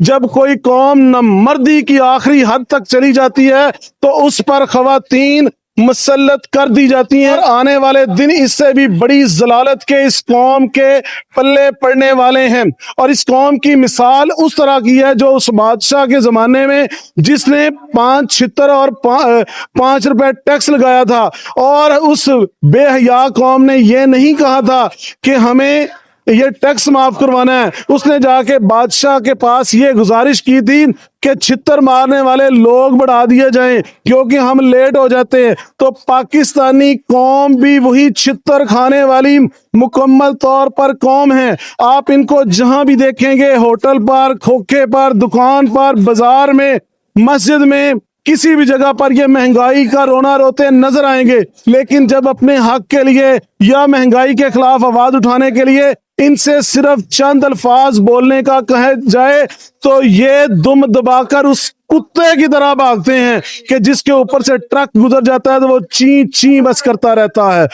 جب کوئی قوم نامردی کی آخری حد تک چلی جاتی ہے تو اس پر خواتین مسلط کر دی جاتی ہیں، اور آنے والے دن اس سے بھی بڑی ضلالت کے اس قوم کے پلے پڑنے والے ہیں۔ اور اس قوم کی مثال اس طرح کی ہے جو اس بادشاہ کے زمانے میں جس نے 5 اور 5 روپے ٹیکس لگایا تھا، اور اس بے حیا قوم نے یہ نہیں کہا تھا کہ ہمیں یہ ٹیکس معاف کروانا ہے، اس نے جا کے بادشاہ کے پاس یہ گزارش کی تھی کہ چھتر مارنے والے لوگ بڑھا دیے جائیں کیونکہ ہم لیٹ ہو جاتے ہیں۔ تو پاکستانی قوم بھی وہی چھتر کھانے والی مکمل طور پر قوم ہے۔ آپ ان کو جہاں بھی دیکھیں گے، ہوٹل پر، کھوکھے پر، دکان پر، بازار میں، مسجد میں، کسی بھی جگہ پر یہ مہنگائی کا رونا روتے نظر آئیں گے، لیکن جب اپنے حق کے لیے یا مہنگائی کے خلاف آواز اٹھانے کے لیے ان سے صرف چند الفاظ بولنے کا کہے جائے تو یہ دم دبا کر اس کتے کی طرح بھاگتے ہیں کہ جس کے اوپر سے ٹرک گزر جاتا ہے تو وہ چیں چیں بس کرتا رہتا ہے۔